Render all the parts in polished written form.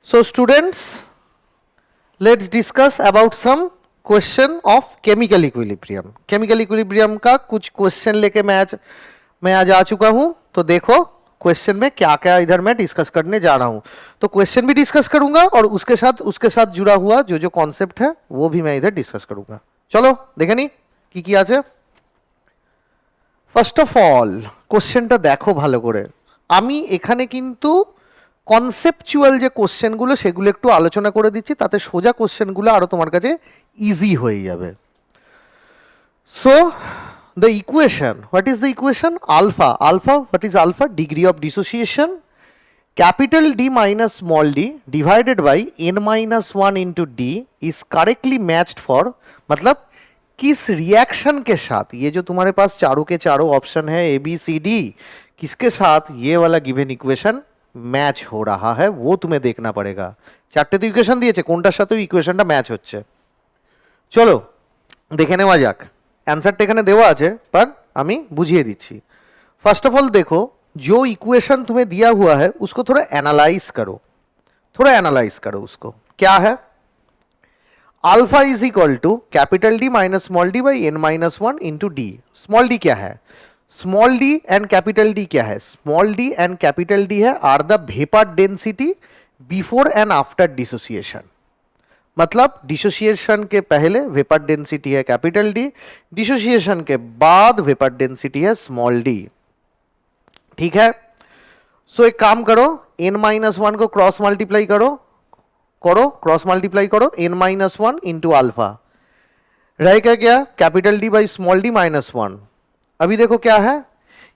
So students, let's discuss about some question of chemical equilibrium. Chemical equilibrium का कुछ question लेके मैं आज आ चुका हूं. तो देखो क्वेश्चन में क्या क्या इधर मैं डिस्कस करने जा रहा हूं. तो क्वेश्चन भी डिस्कस करूंगा और उसके साथ जुड़ा हुआ जो कॉन्सेप्ट है वो भी मैं इधर डिस्कस करूंगा. चलो देखे नहीं কি আছে. ফার্স্ট অফ অল কোশ্চেনটা দেখো ভালো করে. আমি এখানে কিন্তু কনসেপচুয়াল যে কোশ্চেনগুলো সেগুলো একটু আলোচনা করে দিচ্ছি, তাতে সোজা কোশ্চেনগুলো আরো তোমার কাছে ইজি হয়ে যাবে. So the equation, what is the equation? Alpha, what is alpha? Degree of dissociation. Capital D minus small d divided by n minus 1 into d is correctly matched for, मतलब किस रिएक्शन के साथ, ये जो तुम्हारे पास चारों के चारों ऑप्शन है ए बी सी डी, किसके साथ ये वाला गिवन इक्वेशन मैच हो रहा है वो तुम्हें देखना पड़ेगा. চারটে তো ইকুয়েশন দিয়েছে, কোনটার সাথে ইকুয়েশনটা ম্যাচ হচ্ছে. চলো দেখে নেওয়া যাক. অ্যান্সারটা এখানে দেওয়া আছে पर আমি বুঝিয়ে দিচ্ছি. फर्स्ट ऑफ ऑल देखो जो इक्वेशन तुम्हें दिया हुआ है उसको थोड़ा एनालाइज करो. उसको क्या है? Alpha is equal to capital D minus small d by n minus 1 into d. Small d क्या है? Small d and capital D क्या है? Small d and capital D है are the vapour density before and after dissociation. मतलब dissociation के पहले vapour density है capital D, dissociation के बाद वेपर डेंसिटी है स्मॉल डी. ठीक है. सो एक काम करो, n माइनस 1 को क्रॉस मल्टीप्लाई करो n माइनस 1 इंटू अल्फा. रहेगा क्या? Capital D by small D minus 1. अभी देखो क्या है,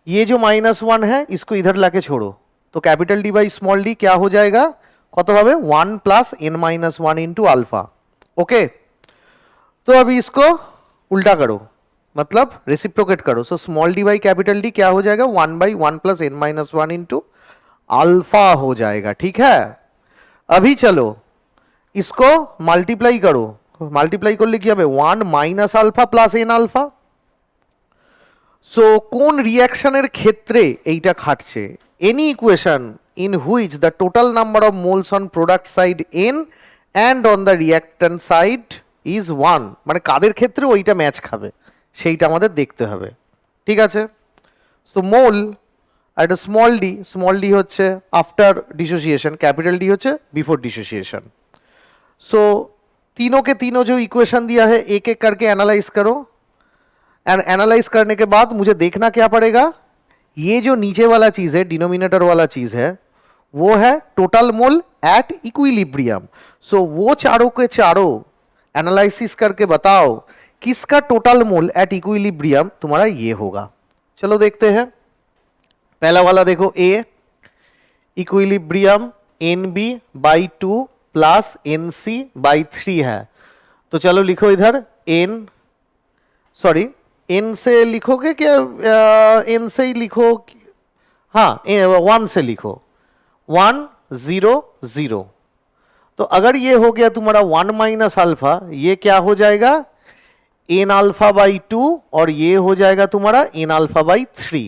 ये जो माइनस 1 है इसको इधर लाके छोड़ो तो capital D by small d क्या हो जाएगा? कत भावे 1 plus n minus 1 into alpha. Okay. तो अभी इसको उल्टा करो, मतलब रेसिप्रोकेट करो. So small d by capital D क्या हो जाएगा? 1 by 1 plus n minus 1 into alpha हो जाएगा. ठीक है. अभी चलो इसको मल्टीप्लाई करो. मल्टीप्लाई करले কি হবে? 1 minus alpha plus n alpha. So কোন রিঅ্যাকশনের ক্ষেত্রে এইটা খাটছে? Any equation in which the total number of moles on product side n and on the reactant side is 1, মানে কাদের ক্ষেত্রে ওইটা ম্যাচ খাবে সেইটা আমাদের দেখতে হবে. ঠিক আছে. সো মোল আর এটা স্মল ডি হচ্ছে আফটার ডিসোসিয়েশন, कैपिटल डी হচ্ছে बिफोर डिसोसिएशन. सो तीनों के तीनों जो इक्वेशन दिया है एक एक करके एनालाइज करो. एंड एनालाइज करने के बाद मुझे देखना क्या पड़ेगा, ये जो नीचे वाला चीज है डिनोमिनेटर वाला चीज है वो है टोटल मोल एट इक्विलिब्रियम. सो वो चारों के चारों एनालिसिस करके बताओ किसका टोटल मोल एट इक्विलिब्रियम तुम्हारा ये होगा. चलो देखते हैं. पहला वाला देखो, A equilibrium n B by 2 plus n C by 3 है. तो चलो लिखो इधर एन से लिखोगे क्या? एन से ही लिखो. हाँ 1 से लिखो 1 0 0. तो अगर ये हो गया तुम्हारा 1 माइनस अल्फा, ये क्या हो जाएगा? एन अल्फा बाई 2 और ये हो जाएगा तुम्हारा एन अल्फा बाई 3.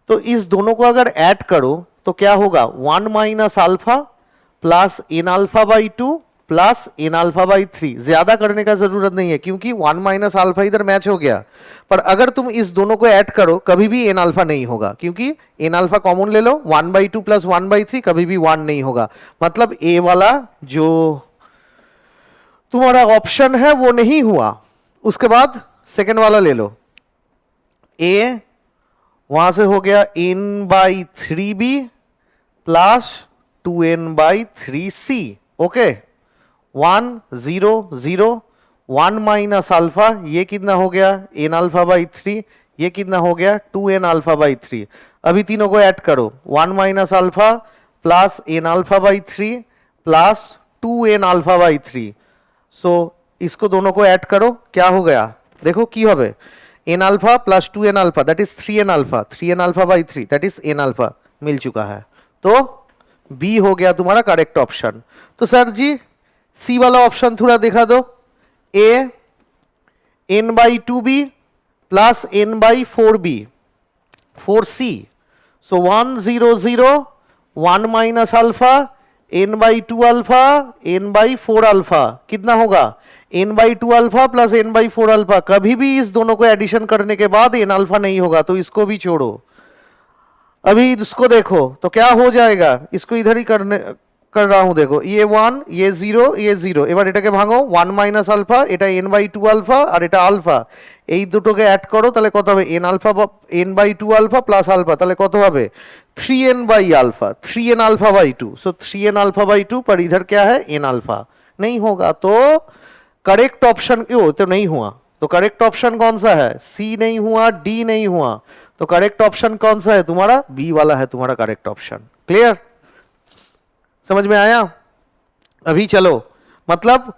तो इस दोनों को अगर ऐड करो तो क्या होगा? 1 minus alpha plus n alpha by 2 plus n alpha by 3. ज्यादा करने का जरूरत नहीं है क्योंकि 1 माइनस अल्फा इधर मैच हो गया. पर अगर तुम इस दोनों को ऐड करो कभी भी एन अल्फा नहीं होगा क्योंकि एन अल्फा कॉमन ले लो. 1 बाई 2 प्लस 1 बाई 3 कभी भी 1 नहीं होगा. मतलब ए वाला जो तुम्हारा ऑप्शन है वो नहीं हुआ. उसके बाद सेकेंड वाला ले लो. ए वहां से हो गया n by 3b plus 2n by 3c. Okay. 1 0 0 1 minus alpha, ये कितना हो गया? n alpha by 3. ये कितना हो गया? 2n alpha by 3. अभी तीनों को ऐड करो. 1 minus alpha plus n alpha by 3 plus 2n alpha by 3. सो इसको दोनों को ऐड करो. क्या हो गया? देखो की होबे? n alpha plus 2n alpha that is 3n alpha by 3 that is n alpha मिल चुका है. तो बी हो गया तुम्हारा करेक्ट ऑप्शन. तो सर जी सी वाला ऑप्शन थोड़ा दिखा दो. A n by 2b plus n by 4b 4c. So 1 0 0 1 minus alpha n by 2 alpha n by 4 alpha कितना होगा n by 2 alpha plus n by 4 alpha. कभी भी इस दोनों को एडिशन करने के बाद n अल्फा नहीं होगा, तो इसको भी छोड़ो। अभी इसको देखो तो क्या हो जाएगा, इसको इधर ही कर रहा हूं, देखो ये 1 ये 0 ये 0, এবার এটাকে ভাঙো 1 মাইনাস আলফা, এটা n বাই 2 আলফা আর এটা আলফা, এই দুটোকে অ্যাড করো তাহলে কত হবে n alpha n by 2 alpha plus alpha, তাহলে কত হবে 3n by alpha, 3n alpha by 2, so 3n alpha by 2 पर इधर क्या है n अल्फा, नहीं होगा तो करेक्ट ऑप्शन क्यों तो नहीं हुआ, तो करेक्ट ऑप्शन कौन सा है, सी नहीं हुआ, डी नहीं हुआ, तो करेक्ट ऑप्शन कौन सा है तुम्हारा, बी वाला है तुम्हारा करेक्ट ऑप्शन। क्लियर, समझ में आया। अभी चलो, मतलब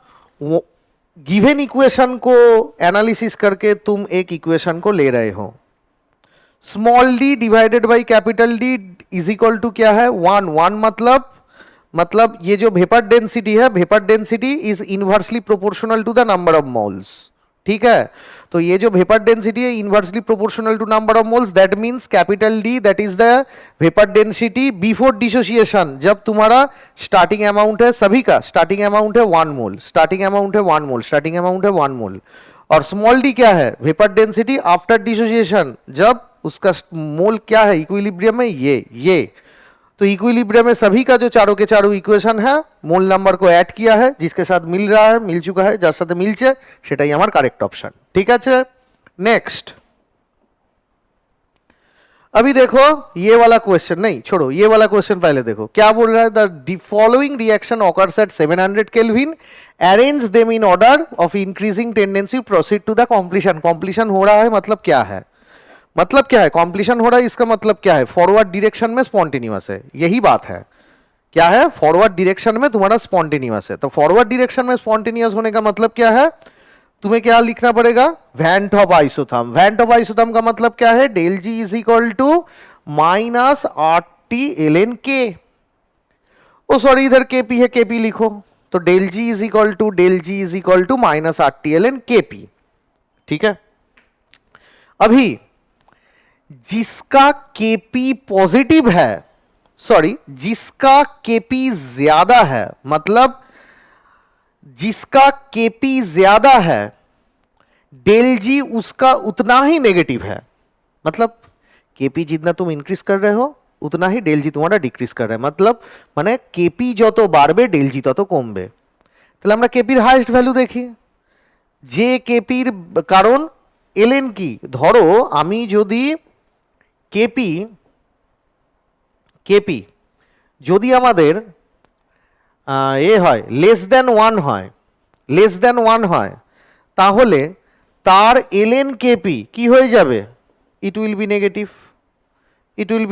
गिवन इक्वेशन को एनालिसिस करके तुम एक इक्वेशन को ले रहे हो, small D divided by capital D is equal to क्या है 1 1, मतलब ये जो वेपर डेंसिटी है, vapour density is inversely proportional to the number of moles, ठीक है। तो ये जो वेपर डेंसिटी है inversely proportional to number of moles, that means capital D that is the vapour density before dissociation, जब तुम्हारा starting amount है, सभी का स्टार्टिंग अमाउंट है 1 मोल, स्टार्टिंग अमाउंट है 1 मोल, स्टार्टिंग अमाउंट है 1 मोल, और स्मॉल डी क्या है, वेपर डेंसिटी आफ्टर डिसोसिएशन, जब उसका मोल क्या है इक्विलिब्रियम में, ये तो इक्विलिब्रियम में सभी का जो चारों के चारों इक्वेशन है मोल नंबर को ऐड किया है, जिसके साथ मिल रहा है, मिल चुका है, जार साथे मिलছে সেটাই আমার কারেক্ট অপশন, ঠিক আছে। नेक्स्ट, अभी देखो ये वाला क्वेश्चन, नहीं छोड़ो, ये वाला क्वेश्चन पहले देखो क्या बोल रहा है, the following reaction occurs at 700 kelvin, arrange them in order of increasing tendency, proceed to the completion. Completion हो रहा है मतलब क्या है, मतलब क्या है कॉम्प्लीशन हो रहा है, इसका मतलब क्या है, फॉरवर्ड डायरेक्शन में स्पॉन्टेनियस है, यही बात है, क्या है फॉरवर्ड डायरेक्शन में तुम्हारा स्पॉन्टेनियस है। तो फॉरवर्ड डायरेक्शन में स्पॉन्टेनियस होने का मतलब क्या है, तुम्हें क्या लिखना पड़ेगा, van Hoff isotherm. Van Hoff isotherm का मतलब क्या है, del G is equal to minus R T L N K, oh sorry इधर के पी है, के पी लिखो, तो del G is equal to minus R T L N K P, ठीक है। अभी जिसका केपी पॉजिटिव है, सॉरी जिसका केपी ज्यादा है, मतलब जिसका केपी ज्यादा है, डेल जी उसका उतना ही नेगेटिव है, मतलब केपी जितना तुम इंक्रीज कर रहे हो उतना ही डेल जी तुम्हारा डिक्रीज कर रहा है, मतलब माने केपी যত বাড়বে डेल जी তত কমবে। তাহলে আমরা কেপির হাইয়েস্ট ভ্যালু দেখি, যে কেপির কারণ এলএন কি, ধরো আমি যদি কেপি যদি আমাদের এ হয় লেস দেন 1 হয়, তাহলে তার এলএন কেপি কি হয়ে যাবে, ইট উইল বি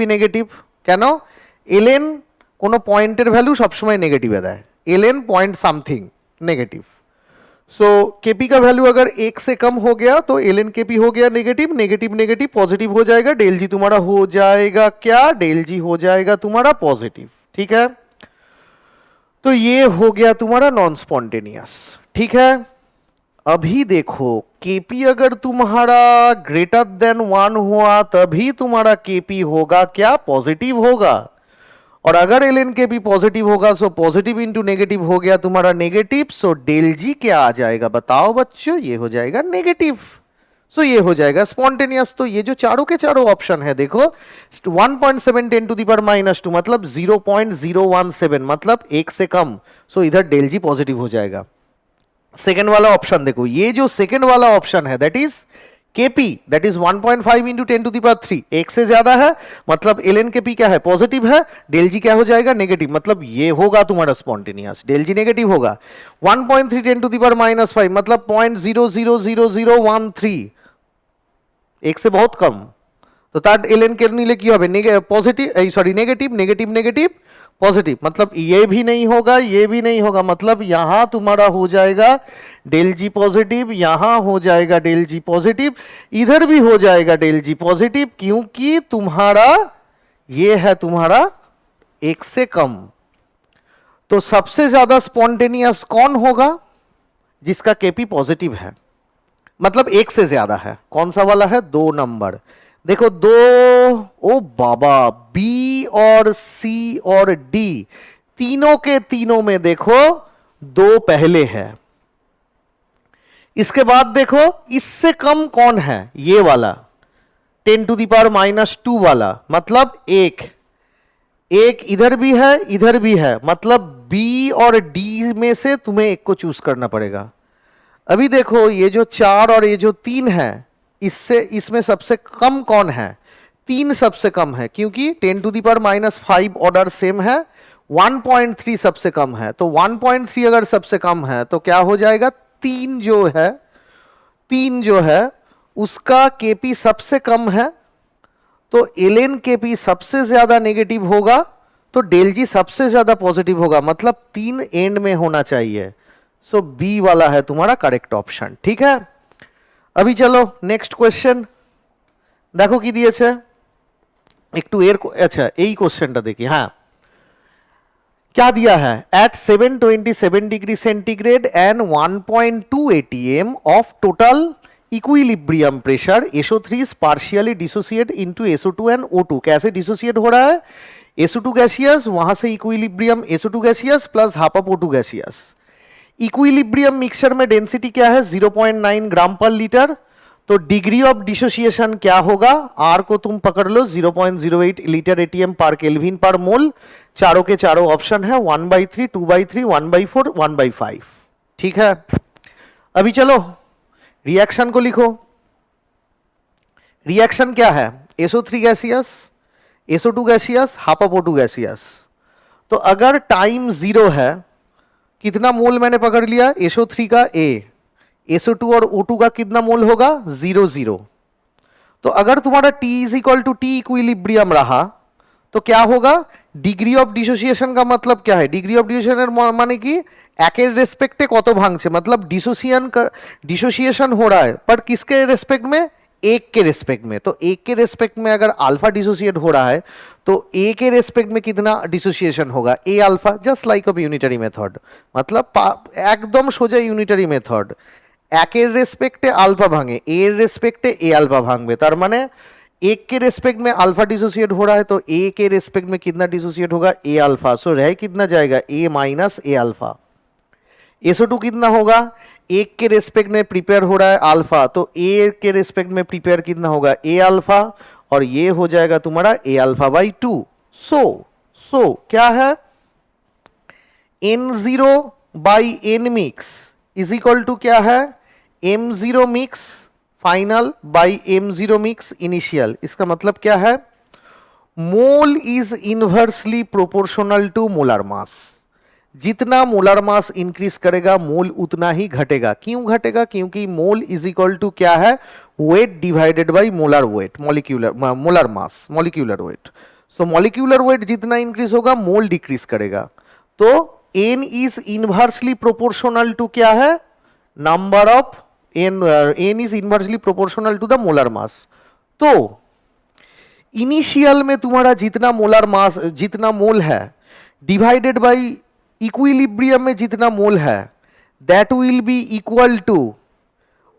নেগেটিভ। কেন, এলএন কোনো পয়েন্টের ভ্যালু সবসময় নেগেটিভে দেয়, एलएन पॉइंट समथिंग नेगेटिव। सो केपी का वैल्यू अगर 1 से कम हो गया तो एलएन केपी हो गया नेगेटिव, नेगेटिव नेगेटिव पॉजिटिव हो जाएगा, डेल जी तुम्हारा हो जाएगा क्या, डेल जी हो जाएगा तुम्हारा पॉजिटिव, ठीक है। तो ये हो गया तुम्हारा नॉन स्पॉन्टेनियस, ठीक है। अभी देखो केपी अगर तुम्हारा ग्रेटर देन 1 हुआ तभी तुम्हारा केपी होगा क्या, पॉजिटिव होगा, और अगर एल एन के भी पॉजिटिव होगा सो पॉजिटिव इंटू नेगेटिव हो गया तुम्हारा नेगेटिव, सो डेल जी क्या आ जाएगा बताओ बच्चों, ये हो जाएगा नेगेटिव, सो ये हो जाएगा स्पॉन्टेनियस। तो ये जो चारों के चारों ऑप्शन है देखो 1.7 10 टू द पावर -2 मतलब 0.017 मतलब 1 से कम, सो इधर डेल जी पॉजिटिव हो जाएगा। सेकेंड वाला ऑप्शन देखो, ये जो सेकेंड वाला ऑप्शन है that is KP that is 1.5 into 10 to the power 3, 1 से ज्यादा है मतलब एल एन केपी क्या है पॉजिटिव है, डेल जी क्या हो जाएगा नेगेटिव, मतलब ये होगा तुम्हारा स्पॉन्टेनियस, डेल जी नेगेटिव होगा। 1.3 10 टू द पावर -5 मतलब 0.00013, 1 से बहुत कम, तो तार एल एन के नीले की होबे positive sorry negative negative negative positive, मतलब ये भी नहीं होगा ये भी नहीं होगा, मतलब यहां तुम्हारा हो जाएगा डेल जी पॉजिटिव, यहां हो जाएगा डेल जी पॉजिटिव, इधर भी हो जाएगा डेल जी पॉजिटिव, क्योंकि तुम्हारा ये है तुम्हारा 1 से कम। तो सबसे ज्यादा स्पॉन्टेनियस कौन होगा, जिसका केपी पॉजिटिव है, मतलब 1 से ज्यादा है, कौन सा वाला है 2 नंबर। देखो 2, ओ बाबा, बी और सी और डी तीनों के तीनों में देखो दो पहले है। इसके बाद देखो इससे कम कौन है, ये वाला 10⁻⁻² वाला, मतलब एक इधर भी है इधर भी है, मतलब बी और डी में से तुम्हें एक को चूज करना पड़ेगा। अभी देखो ये जो 4 और ये जो 3 है, इसमें सबसे कम कौन है, 3 सबसे कम है, क्योंकि 10⁻⁵ ऑर्डर सेम है। 1.3 सबसे कम है, तो 1.3 अगर सबसे कम है तो क्या हो जाएगा, 3 जो है उसका केपी सबसे कम है, तो ln केपी सबसे ज्यादा नेगेटिव होगा, तो डेल जी सबसे ज्यादा पॉजिटिव होगा, मतलब 3 एंड में होना चाहिए। सो बी वाला है तुम्हारा करेक्ट ऑप्शन। ठीक है, अभी चलो नेक्स्ट क्वेश्चन देखो কি দিয়েছে একটু এর, अच्छा এই কোশ্চেনটা দেখি। হ্যাঁ, क्या दिया है, at 727 degree centigrade and 1.2 atm of total equilibrium pressure SO3 is partially dissociate into SO2 and O2। कैसे डिसोसिएट हो रहा है, SO2 गैसियस, वहां से equilibrium SO2 gaseous plus half of O2 gaseous. Equilibrium mixture में डेंसिटी क्या है, 0.9 ग्राम पर लीटर, तो डिग्री ऑफ डिसोसिएशन क्या होगा, आर को तुम पकड़ लो 0.08 लीटर एटीएम पर केल्विन पर मोल। चारों के चारों ऑप्शन है 1/3, 2/3, 1/4, 1/5। ठीक है, अभी चलो रिएक्शन को लिखो। रिएक्शन क्या है, SO3 gaseous, SO2 gaseous, half of O2 gaseous. तो अगर टाइम 0 है, कितना मोल मैंने पकड़ लिया, SO3 का A, SO2 और O2 का कितना मोल होगा, 0 0। तो अगर तुम्हारा T is equal to T equilibrium रहा तो क्या होगा, डिग्री ऑफ डिसोसिएशन का मतलब क्या है, डिग्री ऑफ डिसोसिएशन माने कि एकेर रेस्पेक्टे कत भांगছে, मतलब डिसोसिएशन हो रहा है, पर किसके रेस्पेक्ट में, एक के रेस्पेक्ट में। तो एक के रेस्पेक्ट में अगर अल्फा डिसोसिएट हो रहा है तो ए के रेस्पेक्ट में कितना डिसोसिएशन होगा, A alpha, just like of unitary method, मतलब एकदम सोजा यूनिटरी मेथड, एकेर रेस्पेक्टे अल्फा भांगे, ए रेस्पेक्टे ए अल्फा भांगबे, तार माने एक के रेस्पेक्ट में अल्फा डिसोसिएट हो रहा है तो ए के रेस्पेक्ट में कितना डिसोसिएट होगा, ए अल्फा। सो रह कितना जाएगा, ए माइनस ए अल्फा। SO2 कितना होगा, एक के रेस्पेक्ट में प्रिपेयर हो रहा है अल्फा, तो ए के रेस्पेक्ट में प्रिपेयर कितना होगा, ए अल्फा, और ये हो जाएगा तुम्हारा ए अल्फा बाई 2। सो क्या है, N0 by N mix is equal to क्या है, M0 mix final by M0 mix initial. इसका मतलब क्या है, mole is inversely proportional to molar mass. जितना मोलर मास इंक्रीज करेगा मोल उतना ही घटेगा। क्यों घटेगा, क्योंकि मोल इज इक्वल टू क्या है, weight divided by molar weight, molar mass, molecular weight. So molecular weight जितना इंक्रीज होगा मोल डिक्रीज करेगा। तो n is inversely proportional to क्या है, number of n is inversely proportional to the molar mass. तो initial में तुम्हारा जितना मोलर मास, जितना मोल है, डिवाइडेड बाय इक्विलिब्रियम में जितना मोल है, that will be equal to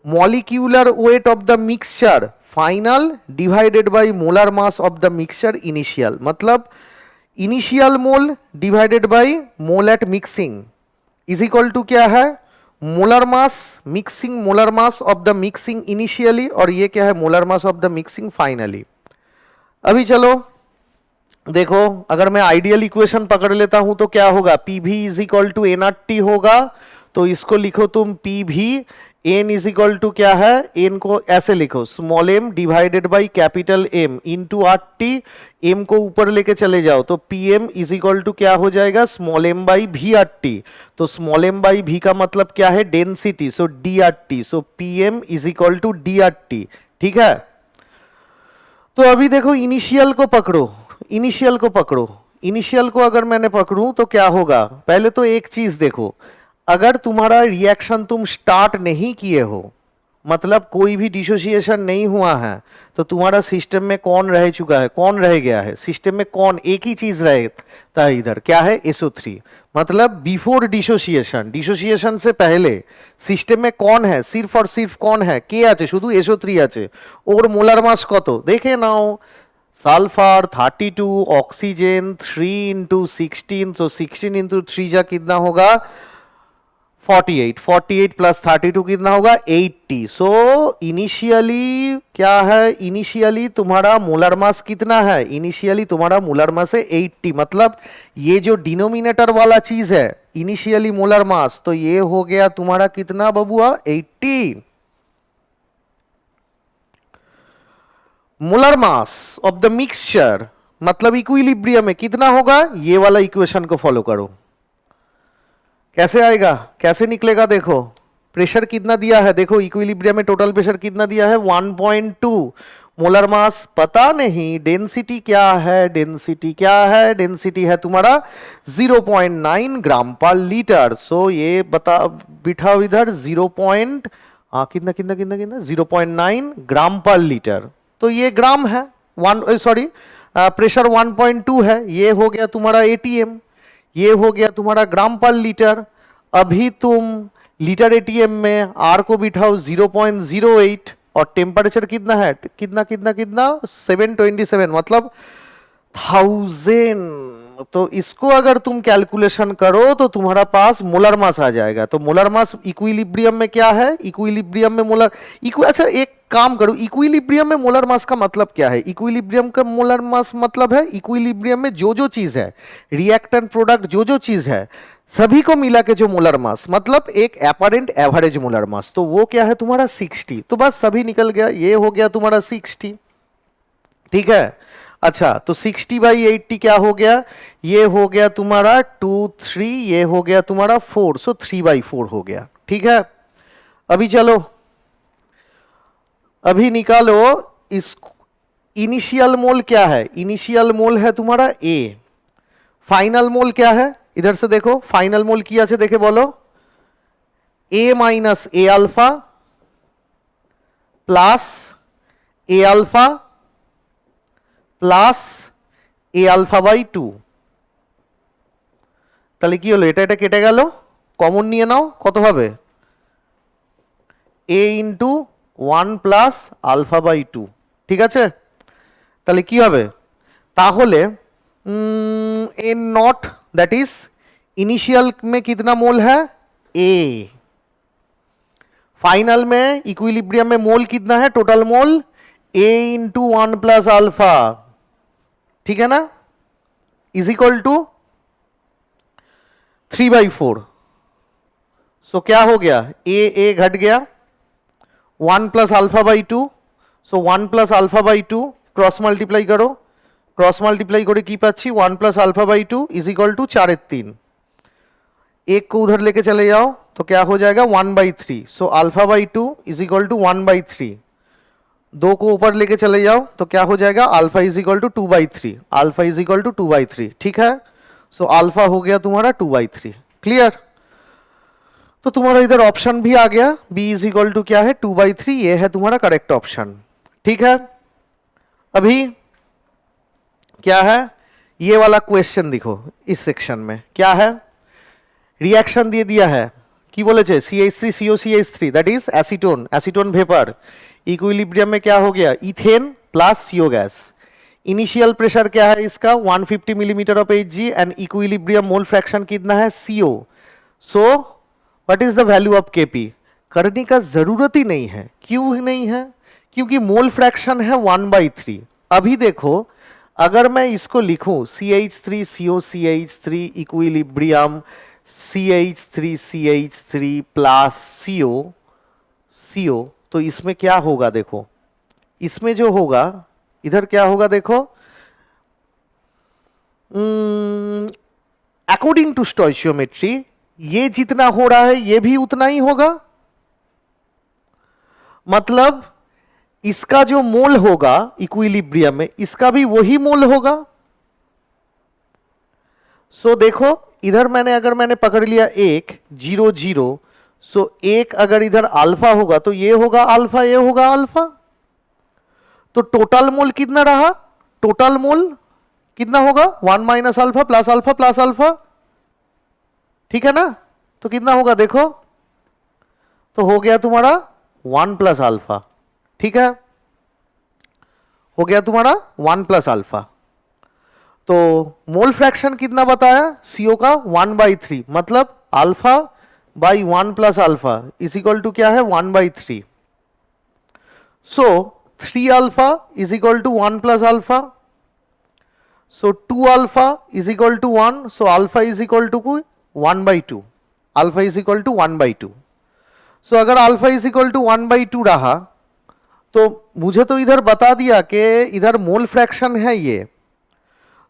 molecular weight of the mixture final divided by molar mass of the mixture initial. मतलब initial mole divided by mole at mixing is equal to क्या है, molar mass mixing, molar mass of the mixing initially, और ये क्या है, molar mass of the mixing finally. अभी चलो देखो, अगर मैं आइडियल इक्वेशन पकड़ लेता हूं तो क्या होगा, PV is equal to NRT होगा। तो इसको लिखो तुम PV, N is equal to क्या है, N को ऐसे लिखो small m divided by capital M into RT, M को ऊपर लेके चले जाओ तो PM इज इक्वल टू क्या हो जाएगा, स्मॉल m बाई VRT। तो स्मॉल m बाई V का मतलब क्या है, density, so DRT, so PM is equal to DRT। ठीक है, तो अभी देखो इनिशियल को पकड़ो, इनिशियल को पकड़ो, इनिशियल को अगर मैंने पकड़ूं तो क्या होगा, पहले तो एक चीज देखो, अगर तुम्हारा रिएक्शन तुम स्टार्ट नहीं किए हो, मतलब कोई भी डिसोसिएशन नहीं हुआ है, तो तुम्हारा सिस्टम में कौन रह चुका है, कौन रह गया है सिस्टम में, कौन, एक ही चीज रहता है इधर, क्या है, SO3। मतलब बिफोर डिसोसिएशन, डिसोसिएशन से पहले सिस्टम में कौन है, सिर्फ और सिर्फ कौन है, के आछे, शुधु SO3 आछे। और मोलार मास कत देखे नाओ, सल्फर 32, ऑक्सीजन 3 इंटू 16, तो 16 इंटू 3 जा कितना होगा 48, 48 प्लस 32 कितना होगा 80। सो इनिशियली क्या है, इनिशियली तुम्हारा मोलर मास कितना है, इनिशियली तुम्हारा मोलर मास है 80, मतलब ये जो डिनोमिनेटर वाला चीज है इनिशियली मोलर मास, तो ये हो गया तुम्हारा कितना बबुआ 80। Molar mass of the mixture मतलब इक्विलिब्रियम में कितना होगा, ये वाला इक्वेशन को फॉलो करो। कैसे आएगा, कैसे निकलेगा, देखो प्रेशर कितना दिया है, देखो इक्विलिब्रियम में टोटल प्रेशर कितना दिया है 1.2, मोलर मास पता नहीं, डेंसिटी क्या है, डेंसिटी क्या है, डेंसिटी है तुम्हारा 0.9 ग्राम पर लीटर। सो ये बता बिठाओ इधर 0. कितना कितना कितना कितना 0.9 ग्राम पर लीटर, तो ये ग्राम है, प्रेशर 1.2 है, ये हो गया तुम्हारा एटीएम, ये हो गया तुम्हारा ग्राम पर लीटर। अभी तुम लीटर एटीएम में आर को बिठाओ 0.08 और टेम्परेचर कितना है, कितना कितना कितना 727, मतलब 1000। तो इसको अगर तुम कैलकुलेशन करो तो तुम्हारा पास मोलर मास आ जाएगा। तो मोलर मास इक्विलिब्रियम में क्या है, इक्विलिब्रियम में मोलर अच्छा एक काम करो, इक्विलिब्रियम में मोलर मास का मतलब क्या है, इक्विलिब्रियम का मोलर मास मतलब है इक्विलिब्रियम में जो जो चीज है, रिएक्टेंट प्रोडक्ट जो जो चीज है सभी को मिला के जो मोलर मास, मतलब एक एपरेंट एवरेज मोलर मास, तो वो क्या है तुम्हारा 60। तो बस सभी निकल गया, ये हो गया तुम्हारा 60, ठीक है। अच्छा तो 60/80 क्या हो गया, ये हो गया तुम्हारा 2 3, ये हो गया तुम्हारा 4, सो 3/4 हो गया, ठीक है। अभी चलो अभी निकालो इस इनिशियल मोल क्या है, इनिशियल मोल है तुम्हारा ए, फाइनल मोल क्या है, इधर से देखो फाइनल मोल किया से देखे बोलो A minus A alpha plus A alpha plus A alpha by 2, তাহলে কি হলো, এটা এটা কেটে গেল, কমন নিয়ে নাও, কত হবে এ ইন্টু 1 প্লাস আলফা বাই 2, ঠিক আছে। তাহলে কি হবে, তাহলে ए नॉट दैट इज इनिशियल में कितना मोल है ए, फाइनल में इक्विलिब्रियम में मोल कितना है, टोटल मोल ए इंटू 1 प्लस अल्फा, ठीक है ना, इज इक्वल टू 3/4। सो क्या हो गया, ए घट गया, 1 plus alpha by 2, so 1 plus alpha by 2 cross multiply करो, क्रॉस मल्टीप्लाई करे की पाচ্ছি 1 plus alpha by 2 is equal to 4/3, एक को उधर लेके चले जाओ तो क्या हो जाएगा 1/3, so alpha by 2 is equal to 1/3, दो को ऊपर लेके चले जाओ तो क्या हो जाएगा alpha is equal to 2/3, alpha is equal to 2/3, ठीक है। सो अल्फा हो गया तुम्हारा 2/3, क्लियर। तो तुम्हारा इधर ऑप्शन भी आ गया, बी इज इक्वल टू क्या है 2/3, ये है तुम्हारा करेक्ट ऑप्शन, ठीक है। अभी क्या है, ये वाला क्वेश्चन देखो, इस सेक्शन में क्या है, रिएक्शन दे दिया है कि बोले CH3COCH3 that is acetone, acetone vapour, equilibrium में क्या हो गया ethane plus CO gas, initial pressure क्या है इसका 150 millimetre of Hg and equilibrium mole fraction कितना है CO, so what is the value of Kp, करने का जरूरत ही नहीं है, क्यों नहीं है, क्योंकि मोल फ्रैक्शन है 1/3। अभी देखो अगर मैं इसको लिखूं CH3COCH3 equilibrium CH3CH3 plus CO, तो इसमें क्या होगा, देखो इसमें जो होगा इधर क्या होगा, देखो अकॉर्डिंग टू स्टोइचियोमेट्री ये जितना हो रहा है ये भी उतना ही होगा, मतलब इसका जो मोल होगा इक्विलिब्रियम में इसका भी वही मोल होगा। सो देखो इधर मैंने पकड़ लिया 1 0 0, सो एक अगर इधर अल्फा होगा तो ये होगा अल्फा, ये होगा अल्फा, तो टोटल मोल कितना रहा, टोटल मोल कितना होगा 1 minus alpha plus alpha plus alpha, ठीक है ना। तो कितना होगा देखो, तो हो गया तुम्हारा 1 प्लस अल्फा, ठीक है, हो गया तुम्हारा 1 प्लस अल्फा। तो मोल फ्रैक्शन कितना बताया CO का 1/3, मतलब alpha by 1 plus alpha is equal to क्या है 1/3। So 3 alpha is equal to 1 plus alpha, so 2 alpha is equal to 1, so alpha is equal to 1/2, alpha is equal to 1/2। So अगर alpha is equal to 1/2 रहा तो मुझे तो इधर बता दिया कि इधर मोल फ्रैक्शन है ये,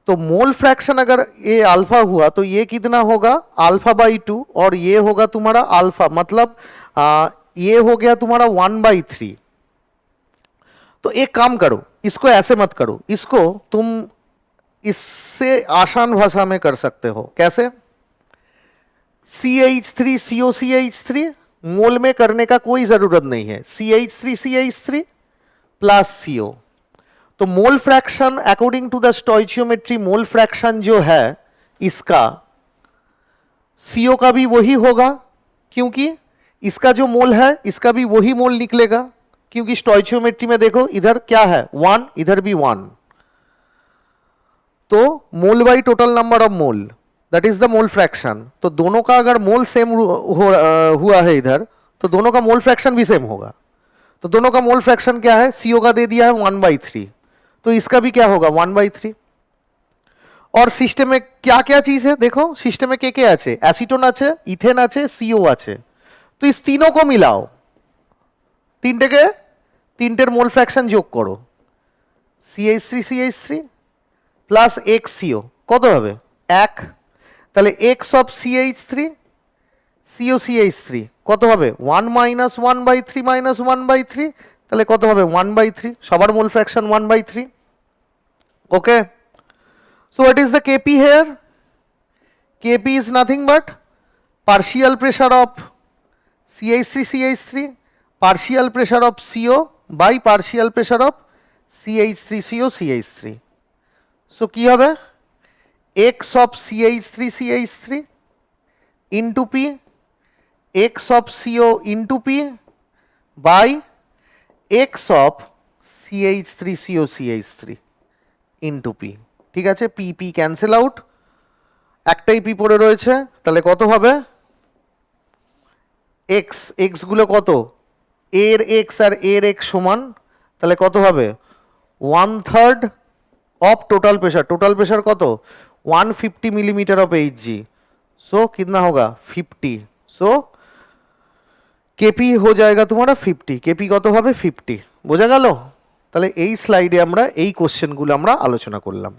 तो मोल फ्रैक्शन अगर ये अल्फा हुआ तो ये कितना होगा अल्फा बाई 2, और ये होगा तुम्हारा अल्फा, मतलब ये हो गया तुम्हारा 1/3। तो एक काम करो, इसको ऐसे मत करो, इसको तुम इससे आसान भाषा में कर सकते हो। कैसे? CH3 COCH3 मोल में करने का कोई जरूरत नहीं है, CH3 प्लस CO। तो mole fraction according to the stoichiometry, mole fraction जो है इसका CO का भी वही होगा, क्योंकि इसका जो मोल है इसका भी वही मोल निकलेगा, क्योंकि स्टोइचियोमेट्री में देखो इधर क्या है 1, इधर भी 1, तो mole by total number of mole, that is the mole fraction. तो दोनों का अगर मोल सेम हुआ है इधर, तो दोनों का मोल फ्रैक्शन भी सेम होगा। तो दोनों का मोल फ्रैक्शन क्या है, CO का दे दिया है 1/3, तो इसका भी क्या होगा 1/3। और सिस्टम में क्या क्या चीज है देखो, सिस्टम में के आछे, एसीटोन आछे, इथेन आछे, CO आछे। तो इस तीनों को मिलाओ, তিনটের মোল ফ্র্যাকশন যোগ করো, CH3 প্লাস XCO কত হবে 1, তাহলে X অফ CH3 COCH3 কত হবে 1 মাইনাস 1/3 মাইনাস 1/3, তাহলে কত হবে 1/3, সবার মোল fraction 1/3। Okay, so what is the Kp here? Kp is nothing but partial pressure of CH3 partial pressure of CO by partial pressure of CH3 so কি হবে X of CH3 into P, X of CO into P by X of CH3 into P। ঠিক আছে, P P cancel out, একটাই P পড়ে রয়েছে, তাহলে কত হবে X গুলো কত, এর X আর এর X সমান, তাহলে কত হবে 1/3 ऑफ टोटल प्रेशर कत 150 मिलीमीटर ऑफ Hg, सो कितना होगा 50, सो केपी हो जाएगा तुम्हारा 50, केपी कत হবে 50। বোঝা গেল? তাহলে এই স্লাইডে আমরা এই কোশ্চেনগুলো আমরা আলোচনা করলাম।